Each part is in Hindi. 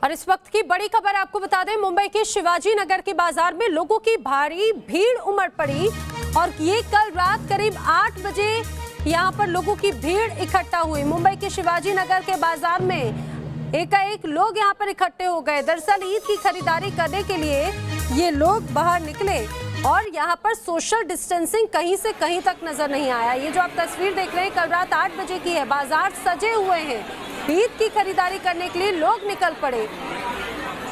और इस वक्त की बड़ी खबर आपको बता दें, मुंबई के शिवाजी नगर के बाजार में लोगों की भारी भीड़ उमड़ पड़ी और ये कल रात करीब 8 बजे यहाँ पर लोगों की भीड़ इकट्ठा हुई। मुंबई के शिवाजी नगर के बाजार में एकाएक लोग यहाँ पर इकट्ठे हो गए। दरअसल ईद की खरीदारी करने के लिए ये लोग बाहर निकले और यहाँ पर सोशल डिस्टेंसिंग कहीं से कहीं तक नजर नहीं आया। ये जो आप तस्वीर देख रहे हैं कल रात 8 बजे की है। बाजार सजे हुए हैं, ईद की खरीदारी करने के लिए लोग निकल पड़े।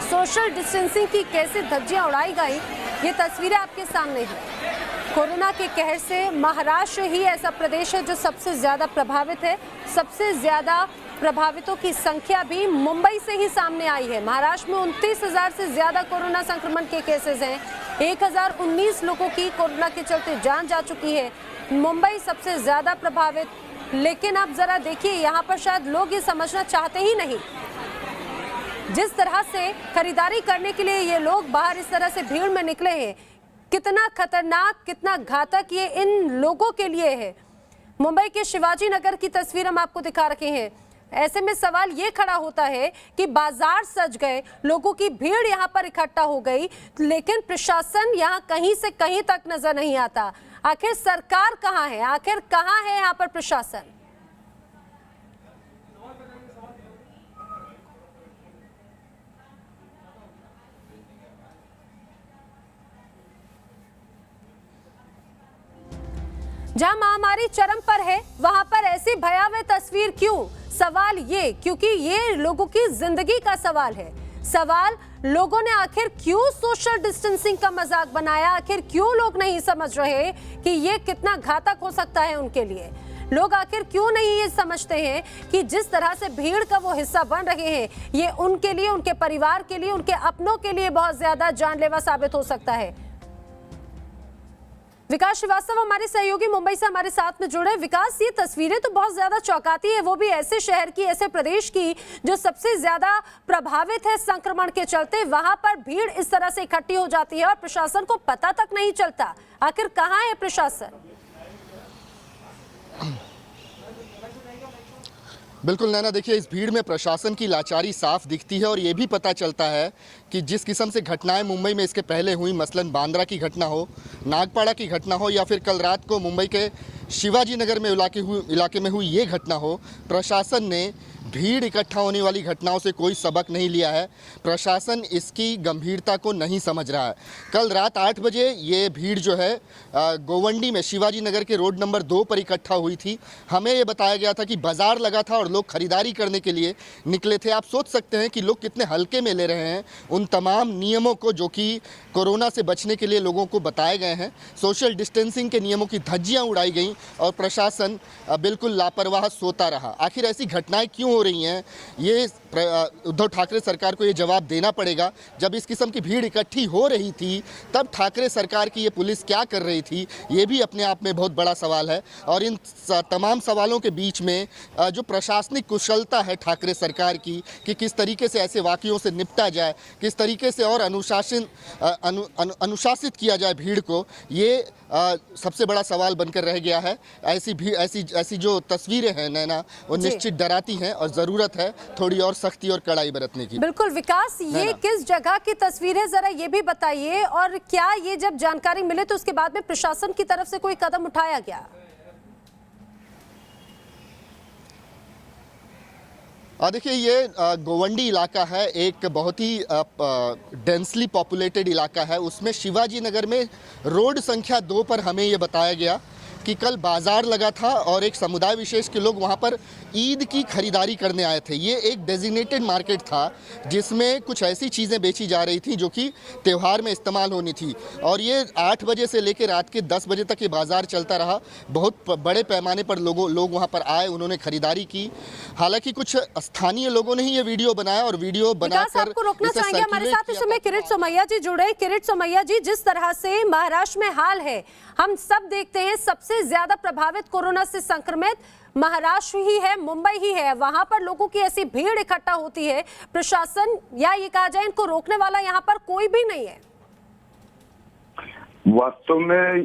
सोशल डिस्टेंसिंग की कैसे धज्जियां उड़ाई गई, ये तस्वीरें आपके सामने हैं। कोरोना के कहर से महाराष्ट्र ही ऐसा प्रदेश है जो सबसे ज्यादा प्रभावित है। सबसे ज्यादा प्रभावितों की संख्या भी मुंबई से ही सामने आई है। महाराष्ट्र में 29,000 से ज्यादा कोरोना संक्रमण के केसेस हैं। 1019 लोगों की कोरोना के चलते जान जा चुकी है। मुंबई सबसे ज्यादा प्रभावित, लेकिन अब जरा देखिए यहाँ पर शायद लोग ये समझना चाहते ही नहीं। जिस तरह से खरीदारी करने के लिए ये लोग बाहर इस तरह से भीड़ में निकले हैं, कितना खतरनाक, कितना घातक ये इन लोगों के लिए है। मुंबई के शिवाजी नगर की तस्वीर हम आपको दिखा रखे हैं। ऐसे में सवाल ये खड़ा होता है कि बाजार सज गए, लोगों की भीड़ यहाँ पर इकट्ठा हो गई, लेकिन प्रशासन यहाँ कहीं से कहीं तक नजर नहीं आता। आखिर सरकार कहाँ है, आखिर कहाँ है यहाँ पर प्रशासन? जहां महामारी चरम पर है वहां पर ऐसी भयावह तस्वीर क्यों? सवाल ये, क्योंकि ये लोगों की जिंदगी का सवाल है। सवाल, लोगों ने आखिर क्यों सोशल डिस्टेंसिंग का मजाक बनाया? आखिर क्यों लोग नहीं समझ रहे कि ये कितना घातक हो सकता है उनके लिए? लोग आखिर क्यों नहीं ये समझते हैं कि जिस तरह से भीड़ का वो हिस्सा बन रहे हैं, ये उनके लिए, उनके परिवार के लिए, उनके अपनों के लिए बहुत ज्यादा जानलेवा साबित हो सकता है। विकास श्रीवास्तव हमारे सहयोगी मुंबई से हमारे साथ में जुड़े। विकास, ये तस्वीरें तो बहुत ज्यादा चौंकाती है, वो भी ऐसे शहर की, ऐसे प्रदेश की जो सबसे ज्यादा प्रभावित है संक्रमण के चलते। वहां पर भीड़ इस तरह से इकट्ठी हो जाती है और प्रशासन को पता तक नहीं चलता। आखिर कहाँ है प्रशासन? बिल्कुल नैना, देखिए इस भीड़ में प्रशासन की लाचारी साफ दिखती है और ये भी पता चलता है कि जिस किस्म से घटनाएं मुंबई में इसके पहले हुई, मसलन बांद्रा की घटना हो, नागपाड़ा की घटना हो या फिर कल रात को मुंबई के शिवाजी नगर में इलाके में हुई ये घटना हो, प्रशासन ने भीड़ इकट्ठा होने वाली घटनाओं से कोई सबक नहीं लिया है। प्रशासन इसकी गंभीरता को नहीं समझ रहा है। कल रात 8 बजे ये भीड़ जो है गोवंडी में शिवाजी नगर के रोड नंबर 2 पर इकट्ठा हुई थी। हमें ये बताया गया था कि बाजार लगा था और लोग खरीदारी करने के लिए निकले थे। आप सोच सकते हैं कि लोग कितने हल्के में ले रहे हैं उन तमाम नियमों को जो कि कोरोना से बचने के लिए लोगों को बताए गए हैं। सोशल डिस्टेंसिंग के नियमों की धज्जियाँ उड़ाई गई और प्रशासन बिल्कुल लापरवाह सोता रहा। आखिर ऐसी घटनाएं क्यों हो रही हैं, ये उद्धव ठाकरे सरकार को ये जवाब देना पड़ेगा। जब इस किस्म की भीड़ इकट्ठी हो रही थी तब ठाकरे सरकार की ये पुलिस क्या कर रही थी, ये भी अपने आप में बहुत बड़ा सवाल है। और इन तमाम सवालों के बीच में जो प्रशासनिक कुशलता है ठाकरे सरकार की कि किस तरीके से ऐसे वाक़ियों से निपटा जाए, किस तरीके से और अनुशासित किया जाए भीड़ को, ये सबसे बड़ा सवाल बनकर रह गया है। ऐसी जो तस्वीरें हैं नैना, वो निश्चित डराती हैं और ज़रूरत है थोड़ी और सख्ती और कड़ाई बरतने की। बिल्कुल विकास, ये किस जगह की तस्वीर है, जरा ये भी बताइए। और क्या ये जब जानकारी मिले तो उसके बाद में प्रशासन की तरफ से कोई कदम उठाया गया? देखिए ये गोवंडी इलाका है, एक बहुत ही डेंसली पॉपुलेटेड इलाका है। उसमें शिवाजी नगर में रोड संख्या 2 पर हमें ये बताया गया कि कल बाजार लगा था और एक समुदाय विशेष के लोग वहाँ पर ईद की खरीदारी करने आए थे। ये एक डेजिग्नेटेड मार्केट था जिसमें कुछ ऐसी चीज़ें बेची जा रही थी जो कि त्यौहार में इस्तेमाल होनी थी। और ये 8 बजे से लेकर रात के 10 बजे तक ये बाज़ार चलता रहा। बहुत बड़े पैमाने पर लोग वहाँ पर आए, उन्होंने खरीदारी की। हालांकि कुछ स्थानीय लोगों ने ही ये वीडियो बनाया और वीडियो बनाकर आपको रोकना चाहेंगे। हमारे साथ इस समय किरीट सोमैया जी जुड़े। किरीट सोमैया जी, जिस तरह से महाराष्ट्र में हाल है, हम सब देखते हैं सबसे ज्यादा प्रभावित कोरोना से संक्रमित महाराष्ट्र ही है, मुंबई ही है। वहां पर लोगों की ऐसी भीड़ इकट्ठा होती है, प्रशासन या ये कहा जाए इनको रोकने वाला यहाँ पर कोई भी नहीं है। वास्तव में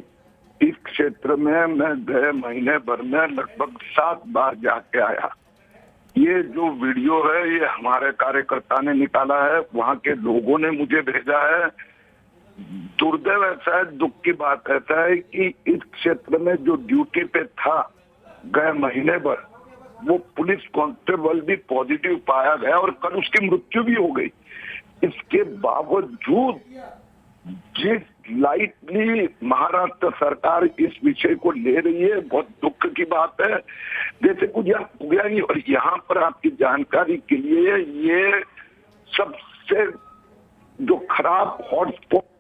इस क्षेत्र में मैं गए महीने भर में लगभग 7 बार जाके आया ये जो वीडियो है ये हमारे कार्यकर्ता ने निकाला है, वहाँ के लोगों ने मुझे भेजा है। दुर्दैव ऐसा है, दुख की बात ऐसा है कि इस क्षेत्र में जो ड्यूटी पे था गए महीने भर, वो पुलिस कांस्टेबल भी पॉजिटिव पाया गया और कल उसकी मृत्यु भी हो गई। इसके बावजूद जिस लाइटली महाराष्ट्र सरकार इस विषय को ले रही है, बहुत दुख की बात है। जैसे कुछ हुआ नहीं। और यहाँ पर आपकी जानकारी के लिए, ये सबसे जो खराब हॉटस्पॉट।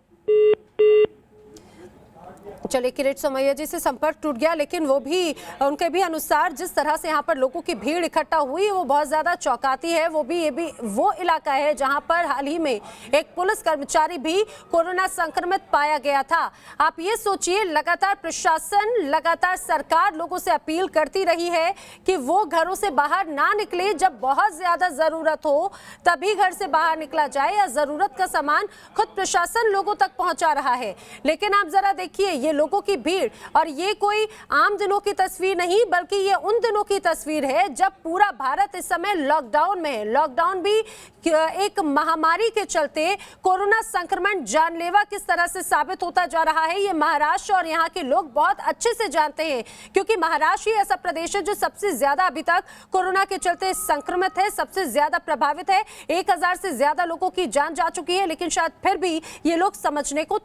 चलिए, किरीट सोमैया जी से संपर्क टूट गया, लेकिन वो भी उनके भी अनुसार जिस तरह से यहाँ पर लोगों की भीड़ इकट्ठा हुई वो बहुत ज्यादा चौंकाती है। ये भी वो इलाका है जहाँ पर हाल ही में एक पुलिस कर्मचारी भी कोरोना संक्रमित पाया गया था। आप ये सोचिए, लगातार प्रशासन, लगातार सरकार लोगों से अपील करती रही है कि वो घरों से बाहर ना निकले, जब बहुत ज्यादा जरूरत हो तभी घर से बाहर निकला जाए, या जरूरत का सामान खुद प्रशासन लोगों तक पहुंचा रहा है। लेकिन आप जरा देखिए, ये लोगों की भीड़, और ये कोई आम दिनों की तस्वीर नहीं, बल्कि ये उन दिनों की तस्वीर है जब पूरा भारत इस समय लॉकडाउन में है। लॉकडाउन भी एक महामारी के चलते कोरोना संक्रमण जानलेवा किस तरह से साबित होता जा रहा है, ये महाराष्ट्र और यहाँ के लोग बहुत अच्छे से जानते हैं, क्योंकि महाराष्ट्र ही ऐसा प्रदेश है जो सबसे ज्यादा अभी तक कोरोना के चलते संक्रमित है, सबसे ज्यादा प्रभावित है। 1000 से ज्यादा लोगों की जान जा चुकी है, लेकिन शायद फिर भी ये लोग समझने को